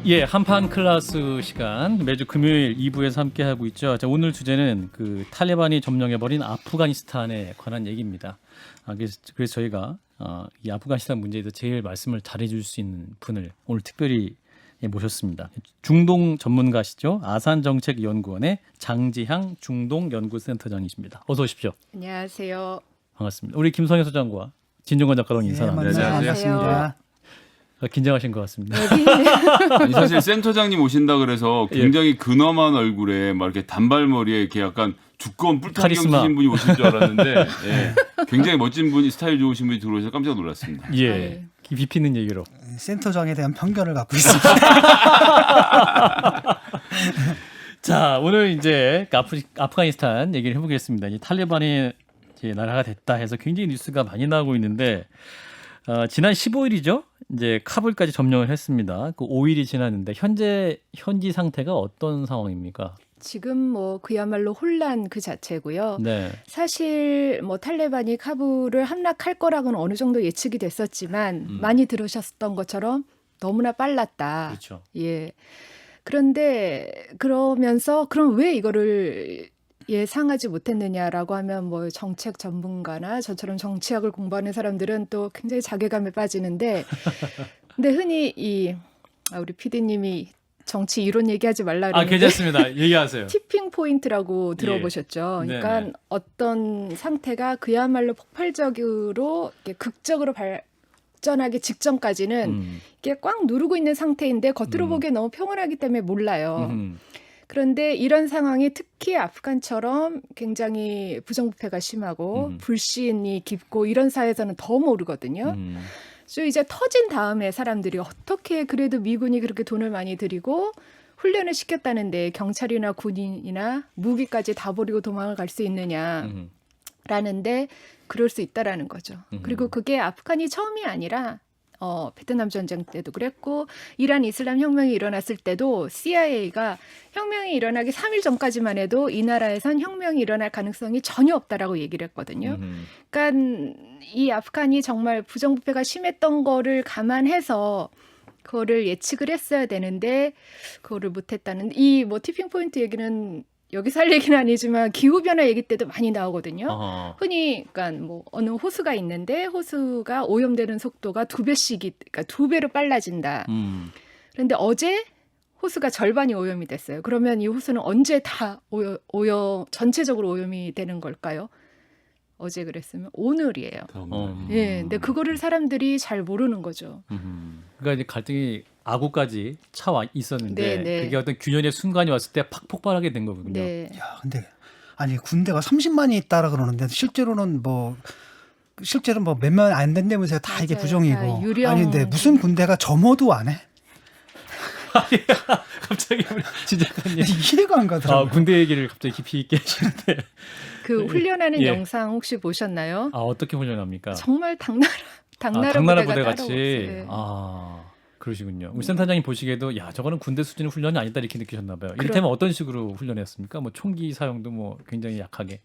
예, 한판 클래스 시간 매주 금요일 2부에서 함께 하고 있죠. 자, 오늘 주제는 그 탈레반이 점령해버린 아프가니스탄에 관한 얘기입니다. 그래서 저희가 이 아프가니스탄 문제에 대해서 제일 말씀을 잘해줄 수 있는 분을 오늘 특별히 모셨습니다. 중동 전문가시죠. 아산정책연구원의 장지향 중동연구센터장이십니다. 어서 오십시오. 안녕하세요. 반갑습니다. 우리 김성현 소장과 진종건 작가랑 인사 나누겠습니다. 안녕하세요. 긴장하신 것 같습니다. 아니, 사실 센터장님 오신다 그래서 굉장히 근엄한 얼굴에 막 이렇게 단발머리에 이렇게 약간 두꺼운 뿔테형 카리스마. 쓰신 분이 오실 줄 알았는데 예, 굉장히 멋진 분이 스타일 좋으신 분이 들어오셔서 깜짝 놀랐습니다. 예, 깊이 있는 얘기로. 센터장에 대한 편견을 갖고 있습니다. 자, 오늘 이제 아프가니스탄 얘기를 해보겠습니다. 이 탈레반이 이제 나라가 됐다 해서 굉장히 뉴스가 많이 나오고 있는데 지난 15일이죠. 이제 카불까지 점령을 했습니다. 그 5일이 지났는데 현지 상태가 어떤 상황입니까? 지금 뭐 그야말로 혼란 그 자체고요. 네. 사실 뭐 탈레반이 카불을 함락할 거라고는 어느 정도 예측이 됐었지만 많이 들으셨던 것처럼 너무나 빨랐다. 그렇죠. 예. 그런데 그러면서 그럼 왜 이거를 예상하지 못했느냐라고 하면 뭐 정책 전문가나 저처럼 정치학을 공부하는 사람들은 또 굉장히 자괴감에 빠지는데 근데 흔히 우리 PD님이 정치 이론 얘기하지 말라 그러는데 괜찮습니다. 얘기하세요. 티핑 포인트라고 들어보셨죠? 예. 그러니까 네네. 어떤 상태가 그야말로 폭발적으로 이렇게 극적으로 발전하기 직전까지는 이게 꽉 누르고 있는 상태인데 겉으로 보기에 너무 평온하기 때문에 몰라요. 그런데 이런 상황이 특히 아프간처럼 굉장히 부정부패가 심하고 불신이 깊고 이런 사회에서는 더 모르거든요. 그래서 이제 터진 다음에 사람들이 어떻게 그래도 미군이 그렇게 돈을 많이 들이고 훈련을 시켰다는데 경찰이나 군인이나 무기까지 다 버리고 도망을 갈 수 있느냐라는데 그럴 수 있다라는 거죠. 그리고 그게 아프간이 처음이 아니라 베트남 전쟁 때도 그랬고 이란 이슬람 혁명이 일어났을 때도 CIA가 혁명이 일어나기 3일 전까지만 해도 이 나라에선 혁명이 일어날 가능성이 전혀 없다라고 얘기를 했거든요. 그러니까 이 아프간이 정말 부정부패가 심했던 거를 감안해서 그거를 예측을 했어야 되는데 그거를 못했다는 이 뭐 티핑 포인트 얘기는 여기서 할 얘기는 아니지만 기후변화 얘기 때도 많이 나오거든요. 흔히 그러니까 뭐 어느 호수가 있는데 호수가 오염되는 속도가 2배씩이 그러니까 2배로 빨라진다. 그런데 어제 호수가 절반이 오염이 됐어요. 그러면 이 호수는 언제 다 전체적으로 오염이 되는 걸까요? 어제 그랬으면 오늘이에요. 예, 근데 그거를 사람들이 잘 모르는 거죠. 그러니까 이제 갈등이 아구까지 차와 있었는데 네. 그게 어떤 균열의 순간이 왔을 때 팍 폭발하게 된 거군요. 네. 야, 근데 아니 군대가 30만이 있다라 그러는데 실제로는 뭐 몇 명 안 된다면서요. 다 이게 맞아요. 부정이고. 다 유령. 아니 근데 무슨 군대가 점호도 안 해? 갑자기 우리 진작가님 이해가 안 가더라고요. 군대 얘기를 갑자기 깊이 있게 하시는데 그 훈련하는 예. 영상 혹시 보셨나요? 어떻게 훈련합니까? 정말 당나라 당나라 부대 부대가 같이. 따로 없어요. 그러시군요. 우리 센터장님 보시기에도 저거는 군대 수준의 훈련이 아니다 이렇게 느끼셨나 봐요. 이를테면 어떤 식으로 훈련했습니까? 뭐 총기 사용도 뭐 굉장히 약하게.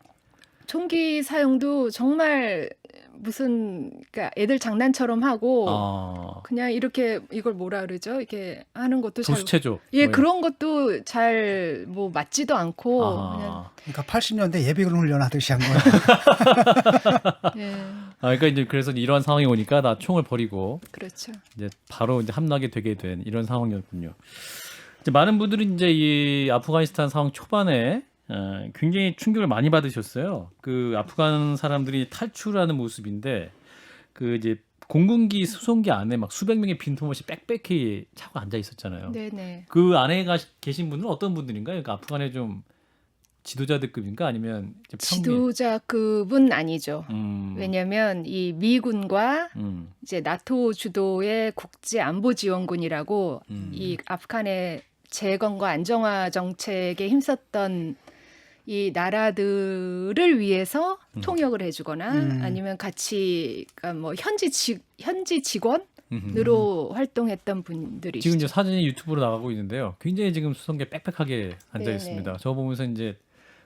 총기 사용도 정말 무슨 그러니까 애들 장난처럼 하고 그냥 이렇게 이걸 뭐라 그러죠? 이렇게 하는 것도 잘 조수체조. 예, 뭐 그런 것도 잘 뭐 맞지도 않고 그냥 그러니까 80년대 예비군 훈련하듯이 한 거예요. 예, 그러니까 이제 그래서 이러한 상황이 오니까 나 총을 버리고 그렇죠. 이제 바로 이제 함락이 되게 된 이런 상황이었군요. 이제 많은 분들이 이제 이 아프가니스탄 상황 초반에 굉장히 충격을 많이 받으셨어요. 그 아프간 사람들이 탈출하는 모습인데 그 이제 공군기 수송기 안에 막 수백 명의 빈틈없이 빽빽히 차고 앉아 있었잖아요. 네네. 그 안에 계신 분은 어떤 분들인가요? 그러니까 아프간의 좀 지도자들급인가 아니면 이제 지도자급은 아니죠. 왜냐하면 이 미군과 이제 나토 주도의 국제안보지원군이라고 이 아프간의 재건과 안정화 정책에 힘썼던 이 나라들을 위해서 통역을 해주거나 아니면 같이 그러니까 뭐 현지 직원으로 활동했던 분들이시죠. 지금 이제 사진이 유튜브로 나가고 있는데요. 굉장히 지금 수송기에 빽빽하게 앉아 네네. 있습니다. 저 보면서 이제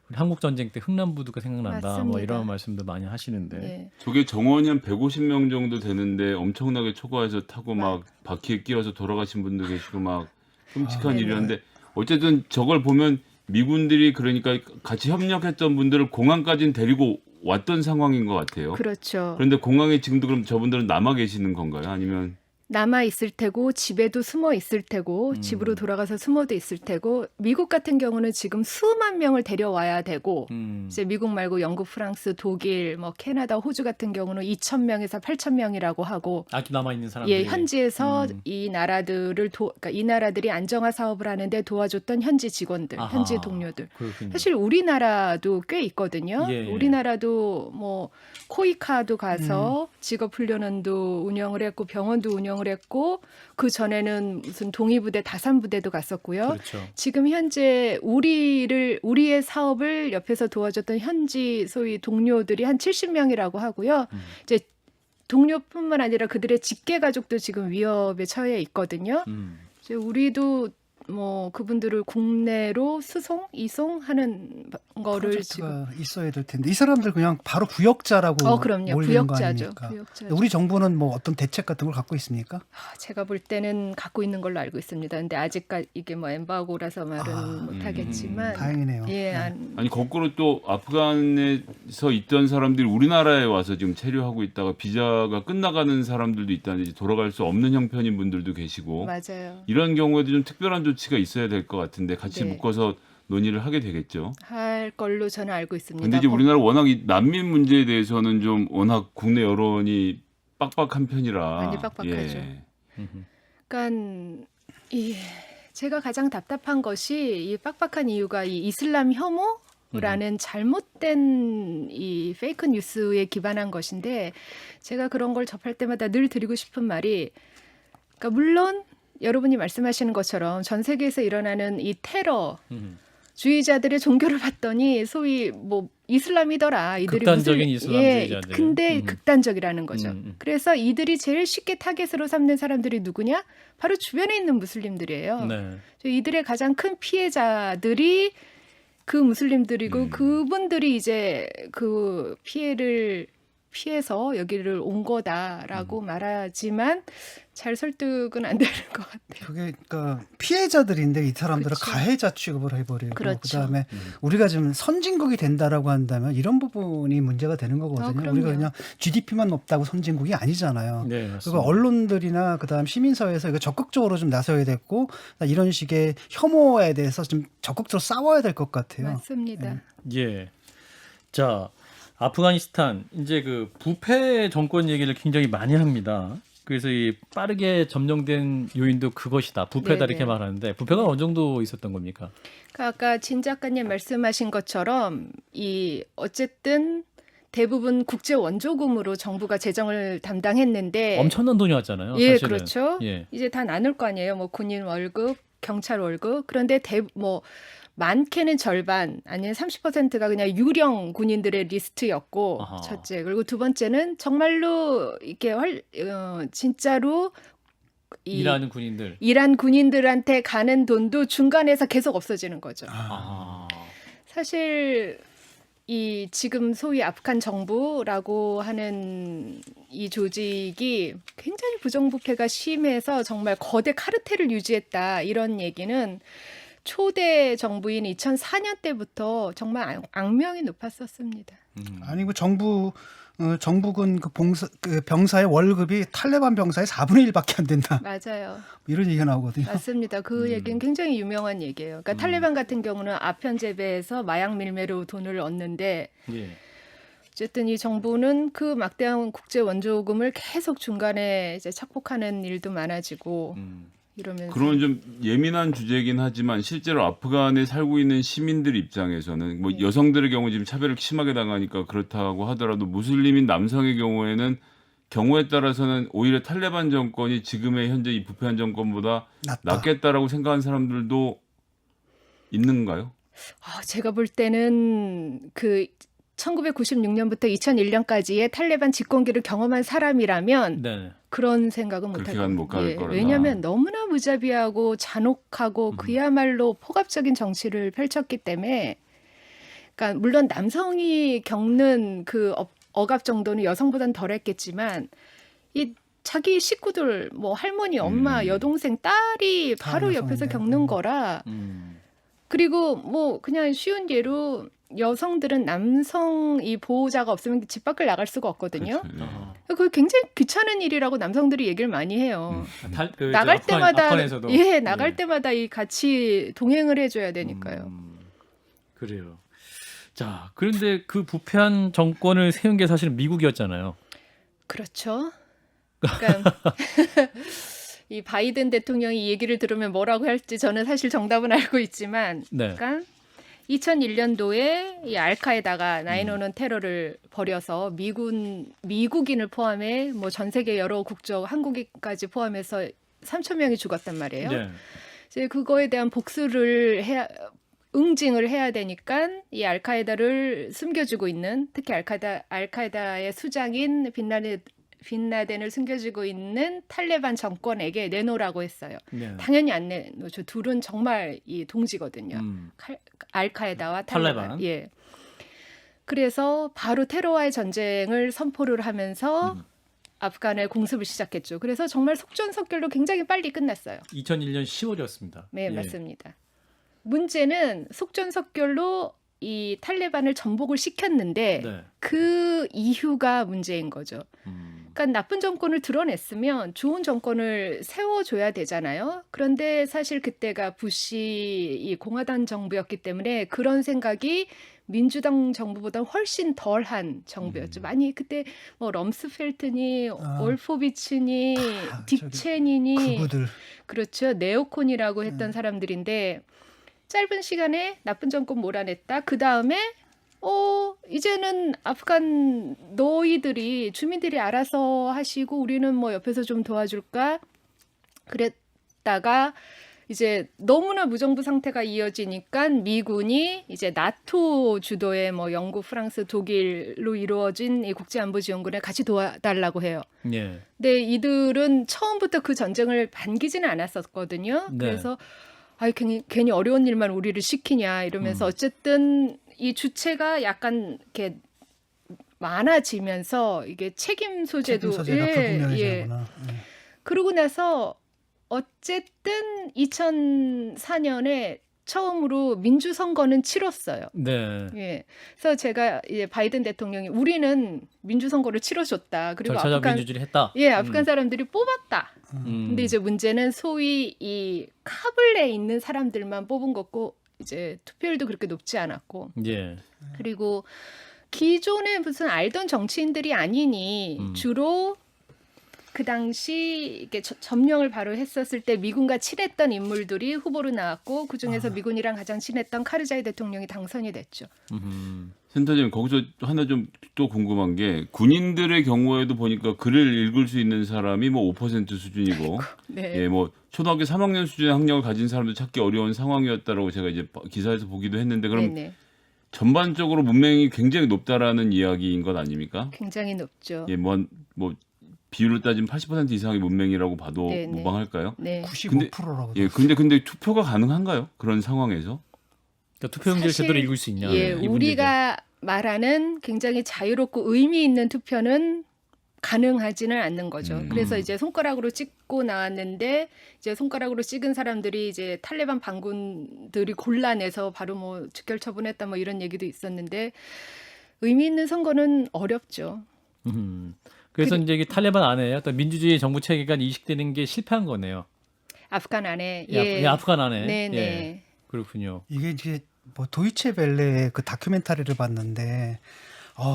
우리 한국 전쟁 때 흥남부두가 생각난다. 뭐 맞습니다. 이런 말씀도 많이 하시는데. 네. 저게 정원이 한 150명 정도 되는데 엄청나게 초과해서 타고 막 바퀴에 끼어서 돌아가신 분도 계시고 막 끔찍한 네. 일이었는데 어쨌든 저걸 보면 미군들이 그러니까 같이 협력했던 분들을 공항까지는 데리고 왔던 상황인 것 같아요. 그렇죠. 그런데 공항에 지금도 그럼 저분들은 남아 계시는 건가요? 아니면 남아 있을 테고 집에도 숨어 있을 테고 집으로 돌아가서 숨어도 있을 테고 미국 같은 경우는 지금 수만 명을 데려와야 되고 이제 미국 말고 영국, 프랑스, 독일, 뭐 캐나다, 호주 같은 경우는 2,000명에서 8,000명이라고 하고 아직 남아 있는 사람들이 예, 현지에서 이 나라들을 그러니까 이 나라들이 안정화 사업을 하는데 도와줬던 현지 직원들, 아하, 현지 동료들. 그렇군요. 사실 우리나라도 꽤 있거든요. 예, 예. 우리나라도 뭐 코이카도 가서 직업훈련원도 운영을 했고 병원도 운영을 했고 그 전에는 무슨 동의부대, 다산부대도 갔었고요. 그렇죠. 지금 현재 우리의 사업을 옆에서 도와줬던 현지 소위 동료들이 한 70명이라고 하고요. 이제 동료뿐만 아니라 그들의 직계 가족도 지금 위협에 처해 있거든요. 이제 우리도 뭐 그분들을 국내로 수송, 이송하는 거를 지금 프로젝트가 있어야 될 텐데 이 사람들 그냥 바로 부역자라고 그럼요. 몰리는 거 부역자죠. 아닙니까? 부역자죠. 우리 정부는 뭐 어떤 대책 같은 걸 갖고 있습니까? 제가 볼 때는 갖고 있는 걸로 알고 있습니다. 근데 아직까지 이게 뭐 엠바고라서 말은 못 하겠지만 다행이네요. 예, 네. 아니 거꾸로 또 아프간에서 있던 사람들이 우리나라에 와서 지금 체류하고 있다가 비자가 끝나가는 사람들도 있다는 이제 돌아갈 수 없는 형편인 분들도 계시고 맞아요. 이런 경우에도 좀 특별한 조치가 있어야 될 것 같은데 같이 네. 묶어서 논의를 하게 되겠죠. 할 걸로 저는 알고 있습니다. 근데 이제 우리나라 워낙 이 난민 문제에 대해서는 좀 워낙 국내 여론이 빡빡한 편이라 많이 빡빡하죠. 예. 그러니까 제가 가장 답답한 것이 이 빡빡한 이유가 이 이슬람 혐오라는 잘못된 이 페이크 뉴스에 기반한 것인데 제가 그런 걸 접할 때마다 늘 드리고 싶은 말이 그러니까 물론 여러분이 말씀하시는 것처럼 전 세계에서 일어나는 이 테러 주의자들의 종교를 봤더니 소위 뭐 이슬람이더라. 이들이 극단적인 무슨 이슬람주의자들. 근데 극단적이라는 거죠. 그래서 이들이 제일 쉽게 타겟으로 삼는 사람들이 누구냐? 바로 주변에 있는 무슬림들이에요. 네. 이들의 가장 큰 피해자들이 그 무슬림들이고 그분들이 이제 그 피해를 피해서 여기를 온 거다라고 말하지만 잘 설득은 안 되는 것 같아요. 그게 그러니까 피해자들인데 이 사람들을 그렇죠. 가해자 취급을 해버리고 그렇죠. 그다음에 우리가 지금 선진국이 된다라고 한다면 이런 부분이 문제가 되는 거거든요. 그럼요. 우리가 그냥 GDP만 높다고 선진국이 아니잖아요. 네, 그리고 맞습니다. 언론들이나 그다음 시민사회에서 이거 적극적으로 좀 나서야 됐고 이런 식의 혐오에 대해서 좀 적극적으로 싸워야 될 것 같아요. 맞습니다. 예. 자, 아프가니스탄 이제 그 부패 정권 얘기를 굉장히 많이 합니다. 그래서 이 빠르게 점령된 요인도 그것이다. 부패다 네네. 이렇게 말하는데 부패가 어느 정도 있었던 겁니까? 그러니까 아까 진 작가님 말씀하신 것처럼 이 어쨌든 대부분 국제 원조금으로 정부가 재정을 담당했는데 엄청난 돈이 왔잖아요. 예, 사실은. 그렇죠. 예. 이제 다 나눌 거 아니에요. 뭐 군인 월급, 경찰 월급. 그런데 뭐 많게는 절반 아니면 30%가 그냥 유령 군인들의 리스트였고 아하. 첫째. 그리고 두 번째는 정말로 이렇게 진짜로 일하는 군인들. 일한 군인들한테 가는 돈도 중간에서 계속 없어지는 거죠. 아. 사실 이 지금 소위 아프간 정부라고 하는 이 조직이 굉장히 부정부패가 심해서 정말 거대 카르텔을 유지했다 이런 얘기는 초대 정부인 2004년 때부터 정말 악명이 높았었습니다. 아니 그 정부군 그 병사의 월급이 탈레반 병사의 4분의 1밖에 안 된다. 맞아요. 이런 얘기가 나오거든요. 맞습니다. 그 얘기는 굉장히 유명한 얘기예요. 그러니까 탈레반 같은 경우는 아편 재배에서 마약 밀매로 돈을 얻는데 예. 어쨌든 이 정부는 그 막대한 국제 원조금을 계속 중간에 이제 착복하는 일도 많아지고 이러면서 그런 좀 예민한 주제이긴 하지만 실제로 아프간에 살고 있는 시민들 입장에서는 뭐 여성들의 경우 지금 차별을 심하게 당하니까 그렇다고 하더라도 무슬림인 남성의 경우에는 경우에 따라서는 오히려 탈레반 정권이 지금의 현재 이 부패한 정권보다 낫겠다라고 생각하는 사람들도 있는가요? 제가 볼 때는 그 1996년부터 2001년까지의 탈레반 집권기를 경험한 사람이라면 네. 그런 생각은 그렇게 못할 가면 못 갈 거라나. 왜냐하면 너무나 무자비하고 잔혹하고 그야말로 폭압적인 정치를 펼쳤기 때문에 그러니까 물론 남성이 겪는 그 억압 정도는 여성보다는 덜했겠지만 이 자기 식구들 뭐 할머니, 엄마, 여동생, 딸이 다 바로 여성인데. 옆에서 겪는 거라. 그리고 뭐 그냥 쉬운 예로 여성들은 남성 이 보호자가 없으면 집 밖을 나갈 수가 없거든요. 그렇죠. 네. 그거 굉장히 귀찮은 일이라고 남성들이 얘기를 많이 해요. 그 나갈 때마다 아프간에서도. 나갈 예. 때마다 이 같이 동행을 해줘야 되니까요. 그래요. 자, 그런데 그 부패한 정권을 세운 게 사실은 미국이었잖아요. 그렇죠. 그러니까 이 바이든 대통령이 이 얘기를 들으면 뭐라고 할지 저는 사실 정답은 알고 있지만, 네. 그러니까 2001년도에 이 알카에다가 9/11 테러를 벌여서 미국인을 포함해 뭐 전 세계 여러 국적 한국인까지 포함해서 3천 명이 죽었단 말이에요. 네. 이제 그거에 대한 복수를 응징을 해야 되니까 이 알카에다를 숨겨주고 있는, 특히 알카에다의 수장인 빈라덴을 숨겨주고 있는 탈레반 정권에게 내놓으라고 했어요. 네. 당연히 안 내놓죠. 둘은 정말 이 동지거든요. 알카에다와 탈레반. 예. 그래서 바로 테러와의 전쟁을 선포를 하면서 아프간의 공습을 시작했죠. 그래서 정말 속전속결로 굉장히 빨리 끝났어요. 2001년 10월이었습니다. 네, 예. 맞습니다. 문제는 속전속결로 이 탈레반을 전복을 시켰는데 네. 그 이유가 문제인 거죠. 그러니까 나쁜 정권을 드러냈으면 좋은 정권을 세워줘야 되잖아요. 그런데 사실 그때가 부시 이 공화당 정부였기 때문에 그런 생각이 민주당 정부보다 훨씬 덜한 정부였죠. 많이 그때 뭐 럼스펠트니, 올포비츠니, 딕 체니니, 그부들. 그렇죠. 네오콘이라고 했던 사람들인데 짧은 시간에 나쁜 정권 몰아냈다. 그 다음에 이제는 아프간 너희들이 주민들이 알아서 하시고 우리는 뭐 옆에서 좀 도와줄까? 그랬다가 이제 너무나 무정부 상태가 이어지니까 미군이 이제 나토 주도의 뭐 영국, 프랑스, 독일로 이루어진 이 국제안보지원군에 같이 도와달라고 해요. 예. 근데 이들은 처음부터 그 전쟁을 반기지는 않았었거든요. 네. 그래서 괜히 어려운 일만 우리를 시키냐 이러면서 어쨌든 이 주체가 약간 이렇게 많아지면서 이게 책임 소재도 소재가 불분명해지는구나. 그러고 나서 어쨌든 2004년에 처음으로 민주선거는 치렀어요. 네. 예. 그래서 제가 이제 바이든 대통령이 우리는 민주선거를 치러줬다. 그리고 절차적 민주주의를 했다. 예, 아프간 사람들이 뽑았다. 근데 이제 문제는 소위 이 카불에 있는 사람들만 뽑은 거고 이제 투표율도 그렇게 높지 않았고 예. 그리고 기존에 무슨 알던 정치인들이 아니니 주로 그 당시 이게 점령을 바로 했었을 때 미군과 친했던 인물들이 후보로 나왔고 그 중에서 미군이랑 가장 친했던 카르자이 대통령이 당선이 됐죠. 센터장님 거기서 하나 좀 또 궁금한 게 군인들의 경우에도 보니까 글을 읽을 수 있는 사람이 뭐 5% 수준이고 네. 예, 뭐 초등학교 3학년 수준의 학력을 가진 사람도 찾기 어려운 상황이었다라고 제가 이제 기사에서 보기도 했는데 그럼 네네. 전반적으로 문맹이 굉장히 높다라는 이야기인 것 아닙니까? 굉장히 높죠. 예, 뭐 비율로 따지면 80% 이상의 문맹이라고 봐도 네, 네. 무방할까요? 네. 95%라고. 예, 근데 투표가 가능한가요? 그런 상황에서? 그러니까 투표용지를 사실, 제대로 읽을 수 있냐. 예, 이 문제죠. 우리가 말하는 굉장히 자유롭고 의미 있는 투표는 가능하지는 않는 거죠. 그래서 이제 손가락으로 찍고 나왔는데 이제 손가락으로 찍은 사람들이 이제 탈레반 반군들이 골라내서 바로 뭐 즉결 처분했다 뭐 이런 얘기도 있었는데 의미 있는 선거는 어렵죠. 그래서 이제 이게 탈레반 안에 어떤 민주주의 정부 체계가 이식되는 게 실패한 거네요. 아프간 안에 예, 아프간 안에. 네네. 예, 그렇군요. 이게 이제 뭐 도이체 벨레의 그 다큐멘터리를 봤는데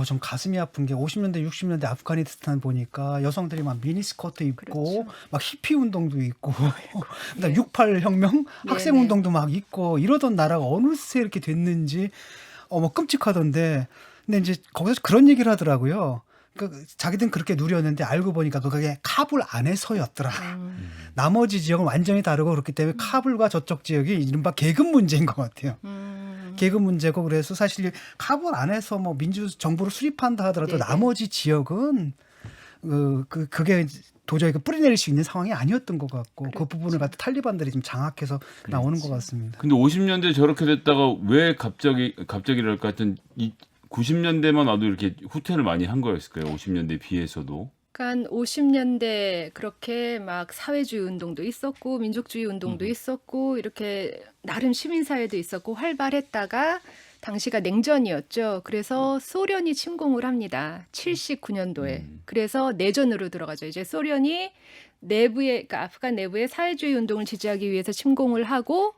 좀 가슴이 아픈 게 50년대 60년대 아프가니스탄 보니까 여성들이 막 미니스커트 입고 그렇죠. 막 히피 운동도 있고 그다음 68 혁명 학생 네네. 운동도 막 있고 이러던 나라가 어느새 이렇게 됐는지 뭐 끔찍하던데 근데 이제 거기서 그런 얘기를 하더라고요. 그 자기들은 그렇게 누렸는데 알고 보니까 그게 카불 안에서였더라. 나머지 지역은 완전히 다르고 그렇기 때문에 카불과 저쪽 지역이 이른바 계급 문제인 것 같아요. 계급 문제고 그래서 사실 카불 안에서 뭐 민주 정부를 수립한다 하더라도 네네. 나머지 지역은 그게 도저히 뿌리내릴 수 있는 상황이 아니었던 것 같고 그 부분을 갖다 탈리반들이 좀 장악해서 나오는 것 같습니다. 근데 50년대 저렇게 됐다가 왜 갑자기랄까 하여튼 90년대만 와도 이렇게 후퇴를 많이 한 거였을까요? 50년대에 비해서도. 그러니까 50년대 그렇게 막 사회주의 운동도 있었고 민족주의 운동도 있었고 이렇게 나름 시민사회도 있었고 활발했다가 당시가 냉전이었죠. 그래서 소련이 침공을 합니다. 79년도에. 그래서 내전으로 들어가죠. 이제 소련이 내부에 그러니까 아프간 내부에 사회주의 운동을 지지하기 위해서 침공을 하고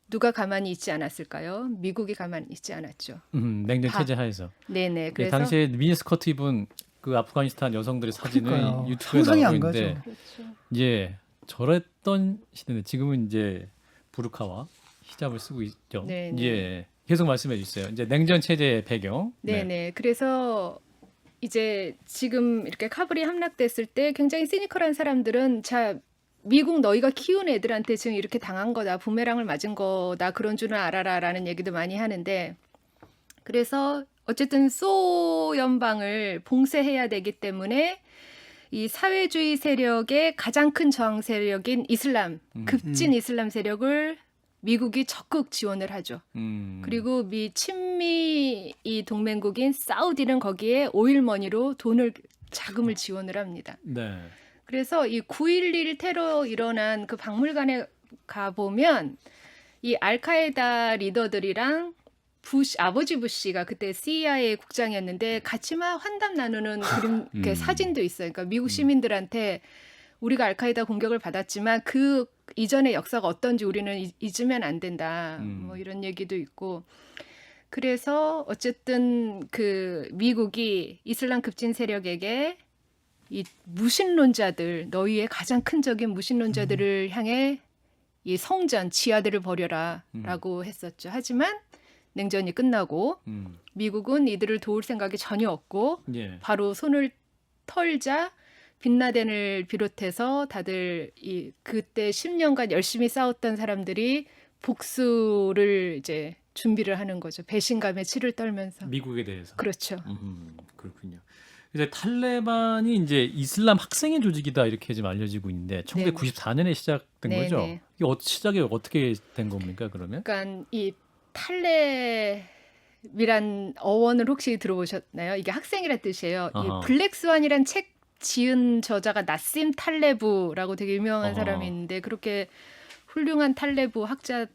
누가 가만히 있지 않았을까요? 미국이 가만히 있지 않았죠. 냉전 체제 하에서. 네네. 예, 그래서 당시에 미니스커트 입은 그 아프가니스탄 여성들의 사진을 그러니까요. 유튜브에 상상이 나오고 안 가죠. 있는데 그렇죠. 예, 저랬던 시대인데 지금은 이제 부르카와 히잡을 쓰고 있죠. 네, 네. 예, 계속 말씀해 주세요. 이제 냉전 체제의 배경. 네네. 그래서 이제 지금 이렇게 카불이 함락됐을 때 굉장히 시니컬한 사람들은 자 미국 너희가 키운 애들한테 지금 이렇게 당한 거다. 부메랑을 맞은 거다. 그런 줄은 알아라라는 얘기도 많이 하는데 그래서 어쨌든 소연방을 봉쇄해야 되기 때문에 이 사회주의 세력의 가장 큰 저항 세력인 이슬람, 급진 이슬람 세력을 미국이 적극 지원을 하죠. 그리고 친미 이 동맹국인 사우디는 거기에 오일머니로 자금을 지원을 합니다. 네. 그래서 이 9.11 테러 일어난 그 박물관에 가보면 이 알카에다 리더들이랑 아버지 부시가 그때 CIA 국장이었는데 같이 막 환담 나누는 그림, 이렇게 사진도 있어요. 그러니까 미국 시민들한테 우리가 알카에다 공격을 받았지만 그 이전의 역사가 어떤지 우리는 잊으면 안 된다. 뭐 이런 얘기도 있고. 그래서 어쨌든 그 미국이 이슬람 급진 세력에게 이 무신론자들, 너희의 가장 큰 적인 무신론자들을 향해 이 성전, 지하들을 벌여라라고 했었죠. 하지만 냉전이 끝나고 미국은 이들을 도울 생각이 전혀 없고 예. 바로 손을 털자 빈라덴을 비롯해서 다들 그때 10년간 열심히 싸웠던 사람들이 복수를 이제 준비를 하는 거죠. 배신감에 치를 떨면서. 미국에 대해서. 그렇죠. 그렇군요. 이제 탈레반이 이제 이슬람 학생의 조직이다 이렇게 지금 알려지고 있는데 1994년에 시작된 네, 거죠. 네. 이게 시작이 어떻게 된 겁니까 그러면? 그러니까 이 탈레미란 어원을 혹시 들어보셨나요? 이게 학생이란 뜻이에요. 아하. 이 블랙스완이란 책 지은 저자가 나심 탈레브라고 되게 유명한 아하. 사람이 있는데 그렇게 훌륭한 탈레브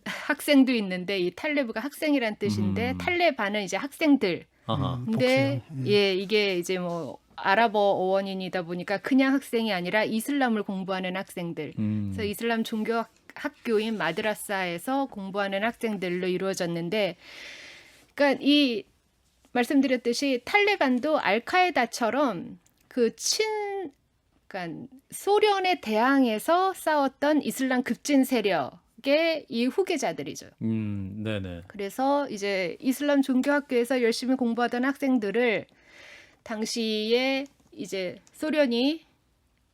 학생도 있는데 이 탈레브가 학생이란 뜻인데 탈레반은 이제 학생들. 아하. 근데 복수요. 예 이게 이제 뭐 아랍어 어원인이다 보니까 그냥 학생이 아니라 이슬람을 공부하는 학생들. 그래서 이슬람 종교 학교인 마드라사에서 공부하는 학생들로 이루어졌는데, 그러니까 이 말씀드렸듯이 탈레반도 알카에다처럼 그러니까 소련에 대항해서 싸웠던 이슬람 급진 세력의 이 후계자들이죠. 네네. 그래서 이제 이슬람 종교학교에서 열심히 공부하던 학생들을 당시에 이제 소련이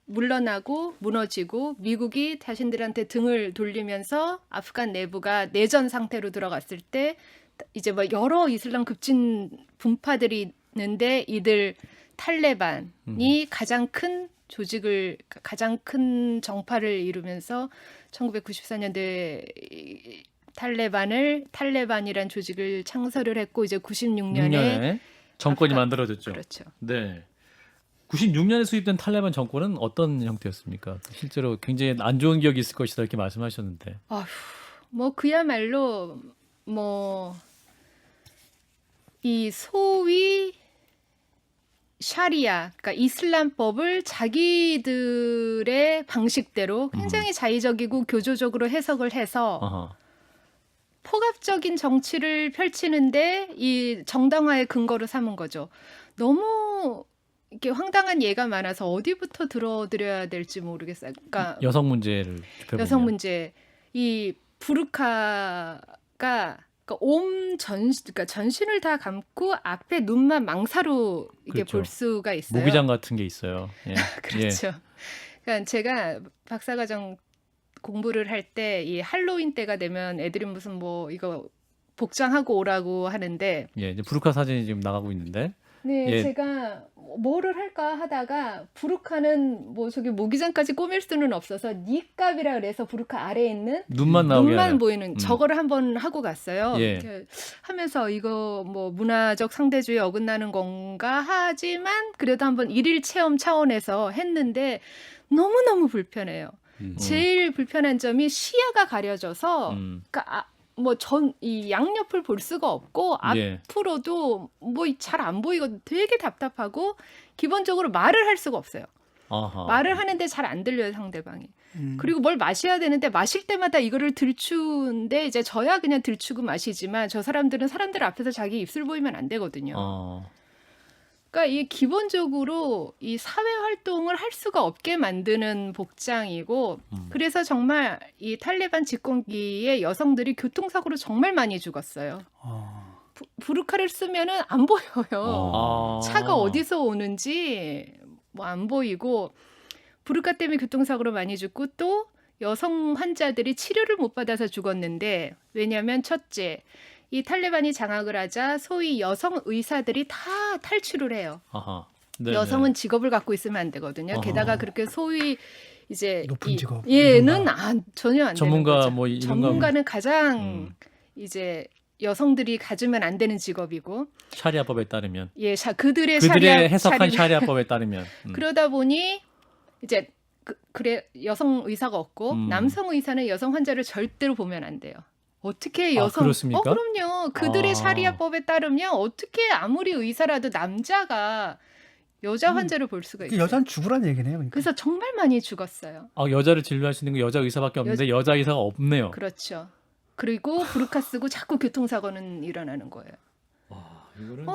물러나고 무너지고 미국이 자신들한테 등을 돌리면서 아프간 내부가 내전 상태로 들어갔을 때 이제 뭐 여러 이슬람 급진 분파들이 있는데 이들 탈레반이 가장 큰 조직을 가장 큰 정파를 이루면서 1994년도에 탈레반이란 조직을 창설을 했고 이제 96년에 정권이 만들어졌죠. 그렇죠. 네. 96년에 수립된 탈레반 정권은 어떤 형태였습니까? 실제로 굉장히 안 좋은 기억이 있을 것이다 이렇게 말씀하셨는데. 뭐 그야말로 뭐 이 소위 샤리아, 그러니까 이슬람법을 자기들의 방식대로 굉장히 자의적이고 교조적으로 해석을 해서 아하. 폭압적인 정치를 펼치는데 이 정당화의 근거로 삼은 거죠. 너무 이렇게 황당한 예가 많아서 어디부터 들어드려야 될지 모르겠어요. 그러니까 여성 문제를 좁혀보면. 여성 문제, 이 부르카가 그러니까 전신을 다 감고 앞에 눈만 망사로 이게 그렇죠. 볼 수가 있어요. 모기장 같은 게 있어요. 예. 그렇죠. 그러니까 제가 박사과정 공부를 할 때 이 할로윈 때가 되면 애들이 무슨 뭐 이거 복장하고 오라고 하는데 예, 이제 부르카 사진이 지금 나가고 있는데. 네, 예. 제가 뭐를 할까 하다가 부르카는 뭐 저기 모기장까지 꾸밀 수는 없어서 니값이라 그래서 부르카 아래에 있는 눈만 나오게 눈만 하는. 보이는 저거를 한번 하고 갔어요. 예. 이렇게 하면서 이거 뭐 문화적 상대주의에 어긋나는 건가 하지만 그래도 한번 일일 체험 차원에서 했는데 너무너무 불편해요. 제일 불편한 점이 시야가 가려져서 그러니까 이 양옆을 볼 수가 없고 예. 앞으로도 뭐 잘 안 보이고 되게 답답하고 기본적으로 말을 할 수가 없어요. 아하. 말을 하는데 잘 안 들려요, 상대방이. 그리고 뭘 마셔야 되는데 마실 때마다 이거를 들추는데 이제 저야 그냥 들추고 마시지만 저 사람들은 사람들 앞에서 자기 입술 보이면 안 되거든요. 그러니까 이 기본적으로 이 사회 활동을 할 수가 없게 만드는 복장이고 그래서 정말 이 탈레반 집권기에 여성들이 교통사고로 정말 많이 죽었어요. 부르카를 쓰면은 안 보여요. 차가 어디서 오는지 뭐 안 보이고 부르카 때문에 교통사고로 많이 죽고 또 여성 환자들이 치료를 못 받아서 죽었는데 왜냐하면 첫째 이 탈레반이 장악을 하자 소위 여성 의사들이 다 탈출을 해요. 아하. 네네. 여성은 직업을 갖고 있으면 안 되거든요. 아하. 게다가 그렇게 소위 이제 높은 직업, 얘는 전혀 안 전문가 되는 거죠. 뭐 이런 전문가는 가장 이제 여성들이 가지면 안 되는 직업이고 샤리아법에 따르면 그들의 해석한 샤리아법에 따르면 그러다 보니 이제 그래 여성 의사가 없고 남성 의사는 여성 환자를 절대로 보면 안 돼요. 어떻게 여성? 그렇습니까? 그럼요. 그들의 샤리아법에 따르면 어떻게 아무리 의사라도 남자가 여자 환자를 볼 수가 있어요. 여자는 죽으란 얘기네요. 그러니까. 그래서 정말 많이 죽었어요. 여자를 진료할 수 있는 건 여자 의사밖에 없는데 여자 의사가 없네요. 그렇죠. 그리고 부르카 쓰고 자꾸 교통사고는 일어나는 거예요. 이거는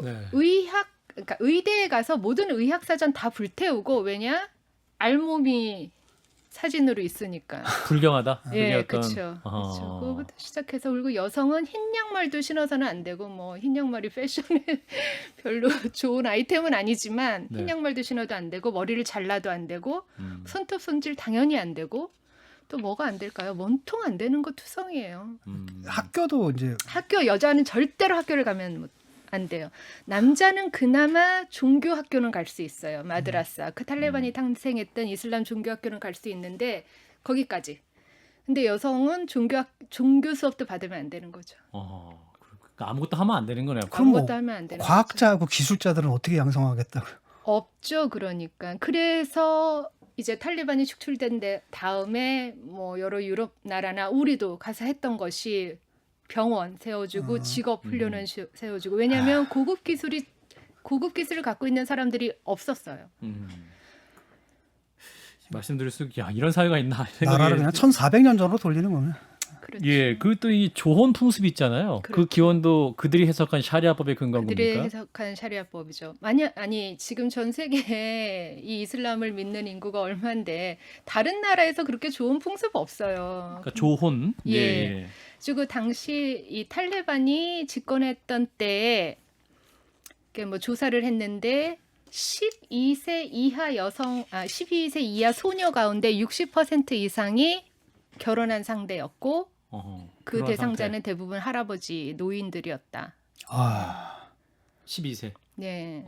네. 그러니까 의대에 가서 모든 의학 사전 다 불태우고 왜냐? 알몸이 사진으로 있으니까. 불경하다. 예, 어떤- 그렇죠. 그거부터 시작해서 그리고 여성은 흰 양말도 신어서는 안 되고 뭐 흰 양말이 패션에 별로 좋은 아이템은 아니지만 흰 네. 양말도 신어도 안 되고 머리를 잘라도 안 되고 손톱 손질 당연히 안 되고 또 뭐가 안 될까요? 원통 안 되는 거 투성이에요. 학교도 이제 학교 여자는 절대로 학교를 가면 안 돼요. 남자는 그나마 종교 학교는 갈 수 있어요. 마드라사. 그 탈레반이 탄생했던 이슬람 종교 학교는 갈 수 있는데 거기까지. 근데 여성은 종교 수업도 받으면 안 되는 거죠. 그러니까 아무것도 하면 안 되는 거네요. 그럼 뭐 아무것도 하면 안 되는 거죠. 과학자하고 기술자들은 어떻게 양성하겠다고요? 없죠. 그러니까. 그래서 이제 탈레반이 축출된 다음에 뭐 여러 유럽 나라나 우리도 가서 했던 것이 병원 세워주고 직업 훈련을 세워주고 왜냐하면 고급 기술을 갖고 있는 사람들이 없었어요. 말씀드릴수록 이런 사회가 있나 나라를 그냥 1400년 전으로 돌리는 거네. 그렇죠. 예, 그것도 이 조혼 풍습 있잖아요. 그 그렇죠. 기원도 그들이 해석한 샤리아법에 근거한 그들의 겁니까? 해석한 샤리아법이죠. 아니 지금 전 세계에 이 이슬람을 믿는 인구가 얼마인데 다른 나라에서 그렇게 좋은 풍습 없어요. 그러니까 조혼. 예. 그리고 당시 이 탈레반이 집권했던 때에 뭐 조사를 했는데 12세 이하 소녀 가운데 60% 이상이 결혼한 상대였고 그 그런 대상자는 상태. 대부분 할아버지 노인들이었다. 12세. 네.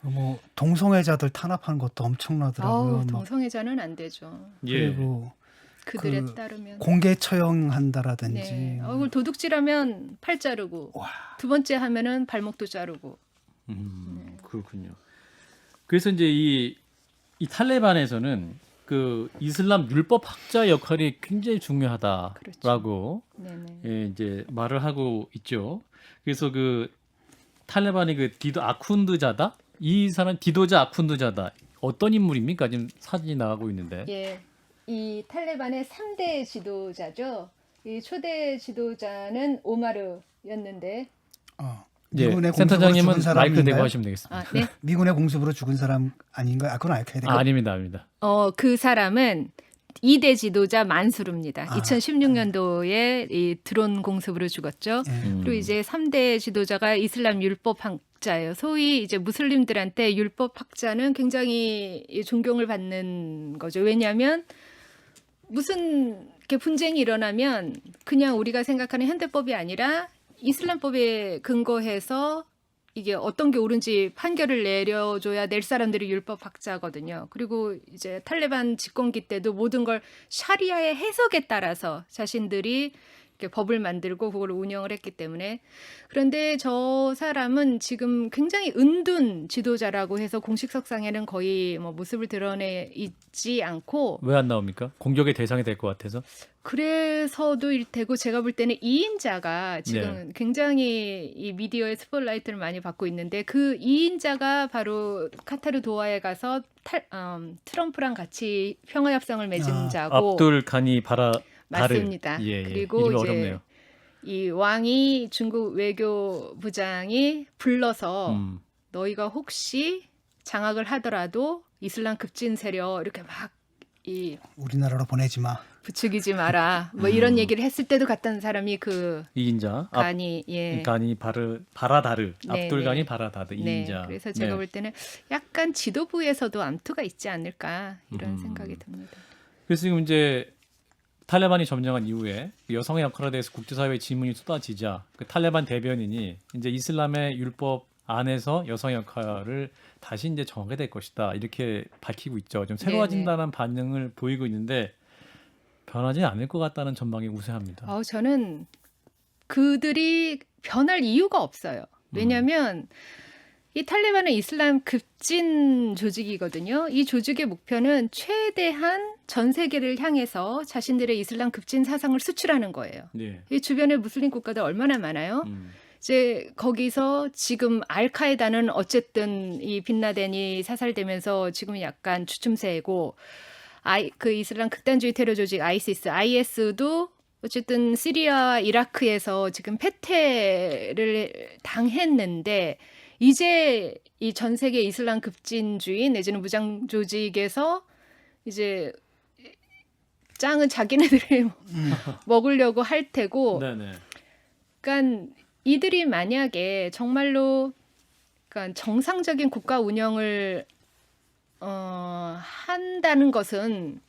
뭐 동성애자들 탄압하는 것도 엄청나더라고요. 막. 동성애자는 안 되죠. 예. 그리고 그들에 그 따르면. 공개 처형한다라든지. 네. 얼굴 도둑질하면 팔 자르고 두 번째 하면은 발목도 자르고. 그렇군요. 그래서 이제 이 탈레반에서는 그 이슬람 율법 학자 역할이 굉장히 중요하다라고 네네. 예, 이제 말을 하고 있죠. 그래서 그 탈레반이 그 디도 아쿤드자다 이 사람 디도자 아쿤드자다 어떤 인물입니까? 지금 사진이 나가고 있는데. 예. 이 탈레반의 3대 지도자죠. 이 초대 지도자는 오마르였는데 예, 미군의 공습으로 센터장님은 죽은 사람인가요? 마이크 대고 하시면 되겠습니다. 네. 미군의 공습으로 죽은 사람 아닌가요? 그건 알게 돼요. 아닙니다, 아닙니다. 그 사람은 2대 지도자 만수르입니다. 2016년도에 이 드론 공습으로 죽었죠. 그리고 이제 3대 지도자가 이슬람 율법 학자예요. 소위 이제 무슬림들한테 율법 학자는 굉장히 존경을 받는 거죠. 왜냐하면 무슨 이렇게 분쟁이 일어나면 그냥 우리가 생각하는 현대법이 아니라 이슬람법에 근거해서 이게 어떤 게 옳은지 판결을 내려줘야 낼 사람들이 율법학자거든요. 그리고 이제 탈레반 집권기 때도 모든 걸 샤리아의 해석에 따라서 자신들이 이렇게 법을 만들고 그걸 운영을 했기 때문에. 그런데 저 사람은 지금 굉장히 은둔 지도자라고 해서 공식 석상에는 거의 뭐 모습을 드러내 있지 않고, 왜 안 나옵니까? 공격의 대상이 될 것 같아서. 그래서도 되고 제가 볼 때는 2인자가 지금 굉장히 이 미디어의 스포트라이트를 많이 받고 있는데, 그 2인자가 바로 카타르 도하에 가서 트럼프랑 같이 평화협상을 맺은 자고. 압둘 가니 바라 맞습니다. 예, 예. 그리고 이름이 이제 어렵네요. 이 왕이 중국 외교부장이 불러서 너희가 혹시 장악을 하더라도 이슬람 급진 세력 이렇게 막 이 우리나라로 보내지 마. 부추기지 마라. 뭐 이런 얘기를 했을 때도 갔던 사람이 그 이인자 가니 예. 가니 바라다르 네, 압둘 가니 네. 바라다르 네. 이인자. 그래서 제가 네. 볼 때는 약간 지도부에서도 암투가 있지 않을까 이런 생각이 듭니다. 그래서 지금 이제 탈레반이 점령한 이후에 여성의 역할에 대해서 국제사회의 질문이 쏟아지자 그 탈레반 대변인이 이제 이슬람의 율법 안에서 여성의 역할을 다시 이제 정하게 될 것이다 이렇게 밝히고 있죠. 좀 새로워진다는 반응을 보이고 있는데 변하지 않을 것 같다는 전망이 우세합니다. 저는 그들이 변할 이유가 없어요. 왜냐하면 이 탈레반은 이슬람 급진 조직이거든요. 이 조직의 목표는 최대한 전 세계를 향해서 자신들의 이슬람 급진 사상을 수출하는 거예요. 네. 이 주변에 무슬림 국가들 얼마나 많아요. 이제 거기서 지금 알카에다는 어쨌든 이 빈라덴이 사살되면서 지금 약간 주춤세고, 그 이슬람 극단주의 테러 조직 IS도 어쨌든 시리아, 이라크에서 지금 패퇴를 당했는데, 이제 이 전 세계 이슬람 급진주의 내지는 무장 조직에서 이제 짱은 자기네들이 먹으려고 할 테고, 네네. 그러니까 이들이 만약에 정말로 그러니까 정상적인 국가 운영을 한다는 것은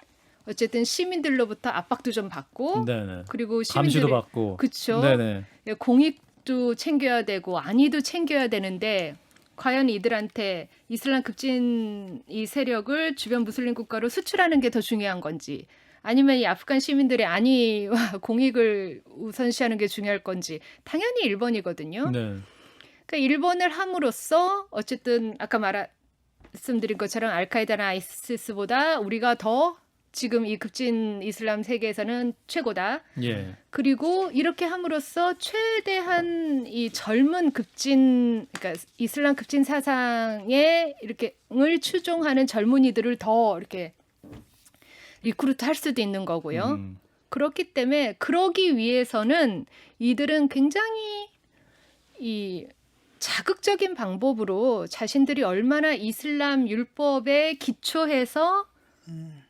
어쨌든 시민들로부터 압박도 좀 받고, 네네. 그리고 감시도 시민들이 받고. 그렇죠. 네네. 공익도 챙겨야 되고 안위도 챙겨야 되는데, 과연 이들한테 이슬람 급진 이 세력을 주변 무슬림 국가로 수출하는 게 더 중요한 건지, 아니면 이 아프간 시민들의 안위와 공익을 우선시하는 게 중요할 건지, 당연히 1번이거든요. 네. 그러니까 1번을 함으로써 어쨌든 아까 말씀드린 것처럼 알카에다나 아이시스보다 우리가 더 지금 이 급진 이슬람 세계에서는 최고다. 예. 그리고 이렇게 함으로써 최대한 이 젊은 급진, 그러니까 이슬람 급진 사상에 이렇게을 추종하는 젊은이들을 더 이렇게 리크루트 할 수도 있는 거고요. 그렇기 때문에 그러기 위해서는 이들은 굉장히 이 자극적인 방법으로 자신들이 얼마나 이슬람 율법에 기초해서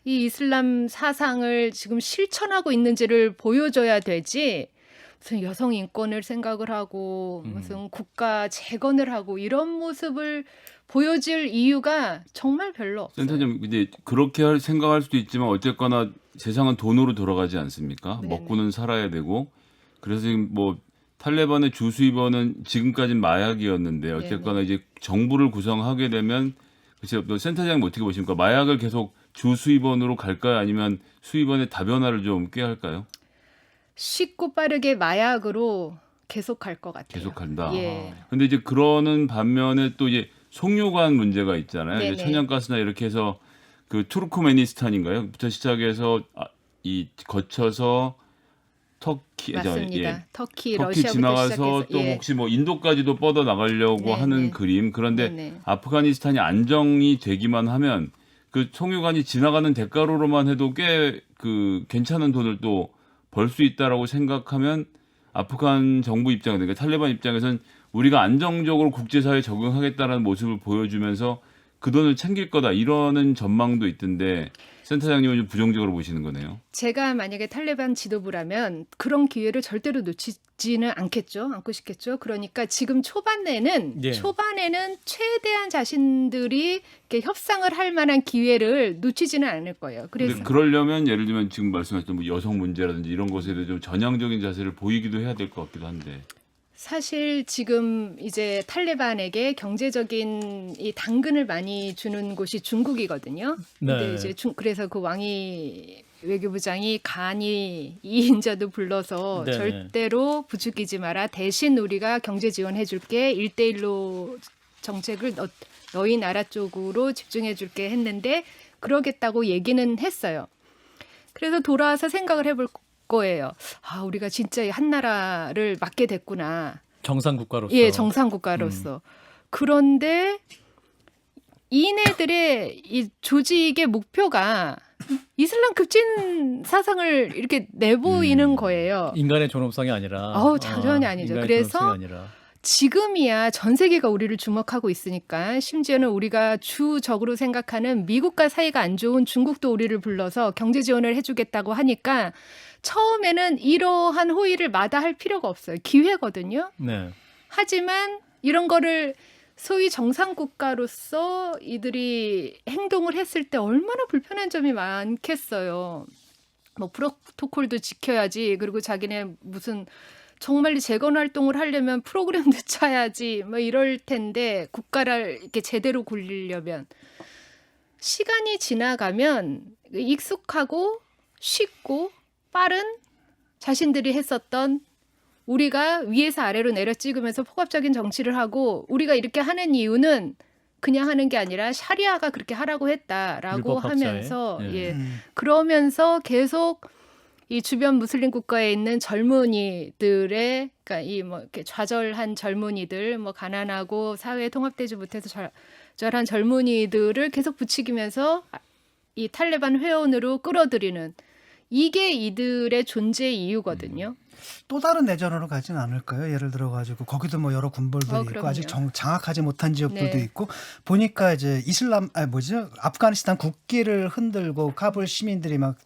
이 이슬람 사상을 지금 실천하고 있는지를 보여줘야 되지, 무슨 여성 인권을 생각을 하고 무슨 국가 재건을 하고 이런 모습을 보여줄 이유가 정말 별로 없어요. 센터님 이제 그렇게 생각할 수도 있지만 어쨌거나 세상은 돈으로 돌아가지 않습니까? 네네. 먹고는 살아야 되고, 그래서 지금 뭐 탈레반의 주 수입원은 지금까지는 마약이었는데 어쨌거나 이제 정부를 구성하게 되면, 글쎄요, 센터장님 어떻게 보십니까? 마약을 계속 주 수입원으로 갈까요? 아니면 수입원의 다변화를 좀 꾀할까요? 쉽고 빠르게 마약으로 계속 갈 것 같아요. 계속 간다. 예. 근데 이제 그러는 반면에 또 이제 송유관 문제가 있잖아요. 이제 네네. 천연가스나 이렇게 해서 그 투르크메니스탄인가요?부터 시작해서 거쳐서 터키, 맞습니다. 터키, 터키 러시아부터 지나가서 시작해서 또 혹시 뭐 인도까지도 뻗어 나가려고 네, 하는 네. 그림. 그런데 네네. 아프가니스탄이 안정이 되기만 하면 그 송유관이 지나가는 대가로만 해도 꽤 그 괜찮은 돈을 또 벌 수 있다라고 생각하면, 아프간 정부 입장, 그러니까 탈레반 입장에서는 우리가 안정적으로 국제사회에 적응하겠다는 모습을 보여주면서 그 돈을 챙길 거다 이러는 전망도 있던데, 센터장님은 좀 부정적으로 보시는 거네요. 제가 만약에 탈레반 지도부라면 그런 기회를 절대로 놓치지는 않고 싶겠죠. 그러니까 지금 초반에는 예. 최대한 자신들이 이렇게 협상을 할 만한 기회를 놓치지는 않을 거예요. 그래서 근데 그러려면 예를 들면 지금 말씀하셨던 뭐 여성 문제라든지 이런 것에 대해 좀 전향적인 자세를 보이기도 해야 될 것 같기도 한데. 사실 지금 이제 탈레반에게 경제적인 이 당근을 많이 주는 곳이 중국이거든요. 근데 네. 이제 그래서 그 왕이 외교부장이 간이 이인자도 불러서 네네. 절대로 부추기지 마라. 대신 우리가 경제 지원해 줄게. 1대1로 정책을 너희 나라 쪽으로 집중해 줄게 했는데 그러겠다고 얘기는 했어요. 그래서 돌아와서 생각을 해볼 거예요. 아, 우리가 진짜 한 나라를 맡게 됐구나. 정상 국가로서. 예, 정상 국가로서. 그런데 이네들의 이 조직의 목표가 이슬람 급진 사상을 이렇게 내보이는 거예요. 인간의 존엄성이 아니라. 전혀 아니죠. 인간의 그래서 존엄성이 아니라. 지금이야 전 세계가 우리를 주목하고 있으니까 심지어는 우리가 주적으로 생각하는 미국과 사이가 안 좋은 중국도 우리를 불러서 경제 지원을 해주겠다고 하니까 처음에는 이러한 호의를 마다할 필요가 없어요. 기회거든요. 네. 하지만 이런 거를 소위 정상 국가로서 이들이 행동을 했을 때 얼마나 불편한 점이 많겠어요. 뭐 프로토콜도 지켜야지. 그리고 자기네 무슨 정말 재건 활동을 하려면 프로그램도 짜야지. 뭐 이럴 텐데 국가를 이렇게 제대로 굴리려면 시간이 지나가면 익숙하고 쉽고 빠른 자신들이 했었던 우리가 위에서 아래로 내려 찍으면서 폭압적인 정치를 하고 우리가 이렇게 하는 이유는 그냥 하는 게 아니라 샤리아가 그렇게 하라고 했다라고 율법 학자의, 하면서 예. 예. 그러면서 계속 이 주변 무슬림 국가에 있는 젊은이들의 그러니까 이 뭐 이렇게 좌절한 젊은이들 뭐 가난하고 사회에 통합되지 못해서 좌절한 젊은이들을 계속 부추기면서 이 탈레반 회원으로 끌어들이는 이게 이들의 존재 이유거든요. 또 다른 내전으로 가진 않을까요? 예를 들어 가지고 거기도 뭐 여러 군벌들이 있고 그럼요. 아직 장악하지 못한 지역들도 네. 있고 보니까 이제 아프가니스탄 국기를 흔들고 카불 시민들이 막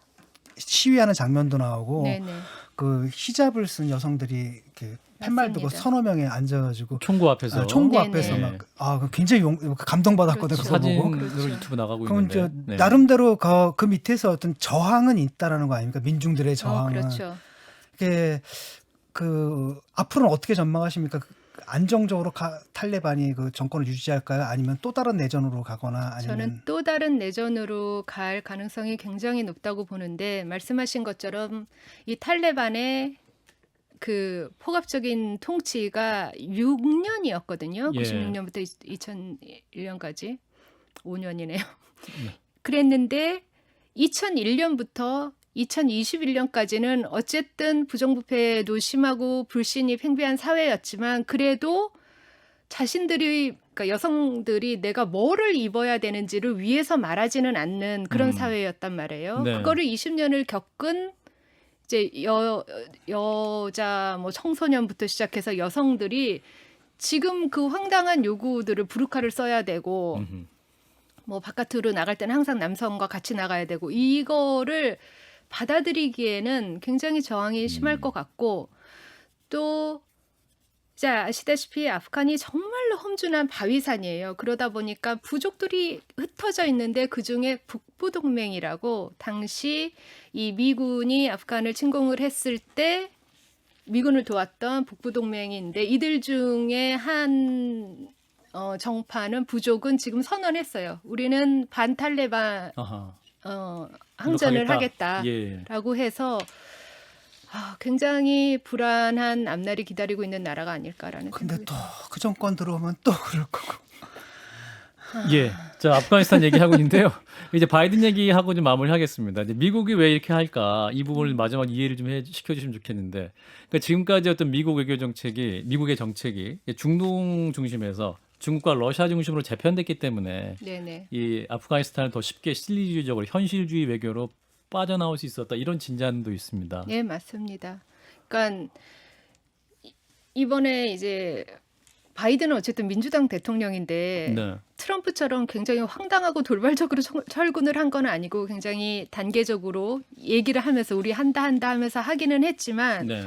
시위하는 장면도 나오고 네네. 그 히잡을 쓴 여성들이 이렇게 팻말 들고 맞습니다. 서너 명이 앉아가지고 총구 앞에서. 총구 네네. 앞에서 막 굉장히 감동받았거든요. 그렇죠. 그거 보고. 사진으로 그렇죠. 유튜브 나가고 그럼 있는데. 이제 네. 나름대로 그 밑에서 어떤 저항은 있다라는 거 아닙니까? 민중들의 저항은. 그렇죠. 이게 그 앞으로는 어떻게 전망하십니까? 안정적으로 탈레반이 그 정권을 유지할까요? 아니면 또 다른 내전으로 가거나 아니면 저는 또 다른 내전으로 갈 가능성이 굉장히 높다고 보는데 말씀하신 것처럼 이 탈레반의 그 폭압적인 통치가 6년이었거든요. 예. 96년부터 2001년까지 5년이네요. 그랬는데 2001년부터 2021년까지는 어쨌든 부정부패도 심하고 불신이 팽배한 사회였지만 그래도 자신들이 그러니까 여성들이 내가 뭐를 입어야 되는지를 위에서 말하지는 않는 그런 사회였단 말이에요. 네. 그거를 20년을 겪은 이제 여자 뭐 청소년부터 시작해서 여성들이 지금 그 황당한 요구들을 부르카를 써야 되고 음흠. 뭐 바깥으로 나갈 때는 항상 남성과 같이 나가야 되고 이거를 받아들이기에는 굉장히 저항이 심할 것 같고 또 자 아시다시피 아프간이 정말로 험준한 바위산이에요. 그러다 보니까 부족들이 흩어져 있는데 그중에 북부동맹이라고 당시 이 미군이 아프간을 침공을 했을 때 미군을 도왔던 북부동맹인데 이들 중에 한 정파는 부족은 지금 선언했어요. 우리는 반탈레반 아하. 항전을 노력하겠다. 하겠다라고 예. 해서 굉장히 불안한 앞날이 기다리고 있는 나라가 아닐까라는 근데 생각이 또 그 정권 들어오면 또 그럴 거고. 예. 자, 아프가니스탄 얘기하고 있는데요. 이제 바이든 얘기하고 좀 마무리하겠습니다. 이제 미국이 왜 이렇게 할까? 이 부분을 마지막 이해를 좀 시켜주시면 좋겠는데, 그러니까 지금까지 어떤 미국 외교 정책이, 미국의 정책이 중동 중심에서 중국과 러시아 중심으로 재편됐기 때문에 네네. 이 아프가니스탄을 더 쉽게 실리주의적으로 현실주의 외교로 빠져나올 수 있었다. 이런 진단도 있습니다. 네, 맞습니다. 그러니까 이번에 이제 바이든은 어쨌든 민주당 대통령인데 네. 트럼프처럼 굉장히 황당하고 돌발적으로 철군을 한 건 아니고 굉장히 단계적으로 얘기를 하면서 우리 한다 하면서 하기는 했지만 네.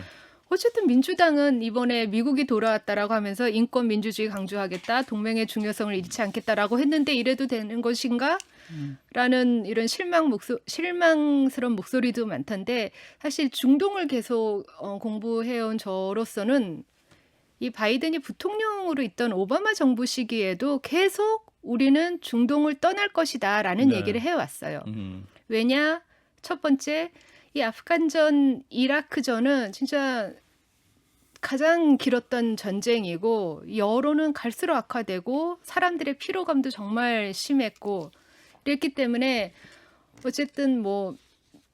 어쨌든 민주당은 이번에 미국이 돌아왔다라고 하면서 인권 민주주의 강조하겠다, 동맹의 중요성을 잃지 않겠다라고 했는데 이래도 되는 것인가? 라는 이런 실망스러운 목소리도 많던데 사실 중동을 계속 공부해온 저로서는 이 바이든이 부통령으로 있던 오바마 정부 시기에도 계속 우리는 중동을 떠날 것이다라는 네. 얘기를 해왔어요. 왜냐? 첫 번째, 이 아프간전, 이라크전은 진짜 가장 길었던 전쟁이고 여론은 갈수록 악화되고 사람들의 피로감도 정말 심했고 그랬기 때문에 어쨌든 뭐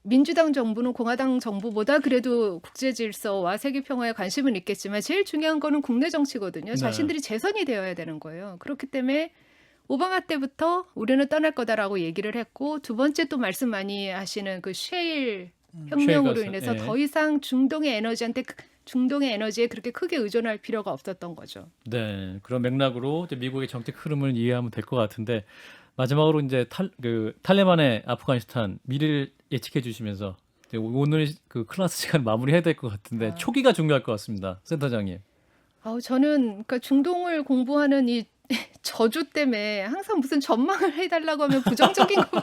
민주당 정부는 공화당 정부보다 그래도 국제 질서와 세계 평화에 관심은 있겠지만 제일 중요한 거는 국내 정치거든요. 네. 자신들이 재선이 되어야 되는 거예요. 그렇기 때문에 오바마 때부터 우리는 떠날 거다라고 얘기를 했고 두 번째 또 말씀 많이 하시는 그 셰일 혁명으로 셰일 가스, 인해서 예. 더 이상 중동의 에너지에 그렇게 크게 의존할 필요가 없었던 거죠. 네, 그런 맥락으로 이제 미국의 정책 흐름을 이해하면 될 것 같은데 마지막으로 이제 탈레반의 아프가니스탄 미래를 예측해 주시면서 이제 오늘 그 클래스 시간 마무리해야 될 것 같은데 초기가 중요할 것 같습니다, 센터장님. 저는 그러니까 중동을 공부하는 이 저주 때문에 항상 무슨 전망을 해달라고 하면 부정적인 거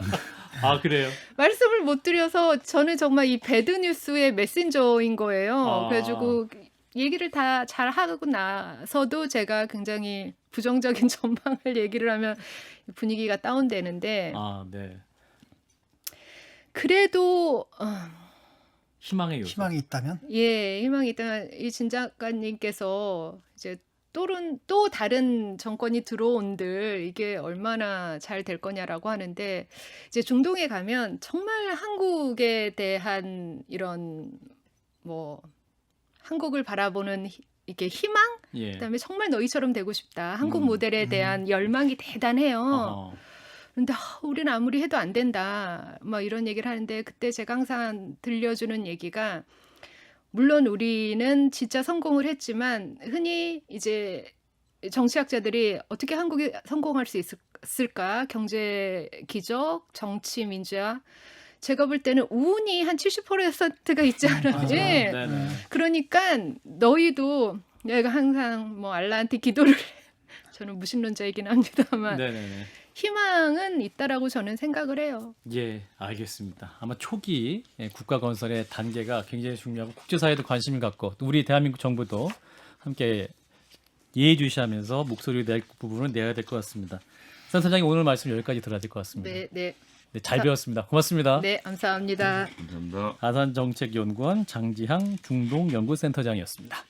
아 그래요? 말씀을 못 드려서 저는 정말 이 배드 뉴스의 메신저인 거예요. 아. 그래가지고 얘기를 다 잘 하고 나서도 제가 굉장히 부정적인 전망을 얘기를 하면 분위기가 다운되는데 아 네. 그래도 희망의 요소. 희망이 있다면 희망이 있다면 이 진 작가님께서 이제 또 다른 정권이 들어온들 이게 얼마나 잘 될 거냐라고 하는데 이제 중동에 가면 정말 한국에 대한 이런 뭐 한국을 바라보는 이게 희망 예. 그다음에 정말 너희처럼 되고 싶다 한국 모델에 대한 열망이 대단해요. 어허. 근데 우리는 아무리 해도 안 된다. 막 이런 얘기를 하는데 그때 제가 항상 들려주는 얘기가 물론 우리는 진짜 성공을 했지만 흔히 이제 정치학자들이 어떻게 한국이 성공할 수 있을까? 경제 기적, 정치 민주화. 제가 볼 때는 운이 한 70%가 있지 않아요. 맞아. 예. 네네. 그러니까 너희도 내가 항상 뭐 알라한테 기도를 저는 무신론자이긴 합니다만 네네네. 희망은 있다라고 저는 생각을 해요. 예, 알겠습니다. 아마 초기 국가 건설의 단계가 굉장히 중요하고 국제사회도 관심을 갖고 또 우리 대한민국 정부도 함께 예의주시하면서 목소리를 낼 부분을 내야 될 것 같습니다. 센터장님 오늘 말씀 여기까지 들어야 될 것 같습니다. 네. 네, 잘 배웠습니다. 고맙습니다. 네, 감사합니다. 감사합니다. 아산정책연구원 장지향 중동연구센터장이었습니다.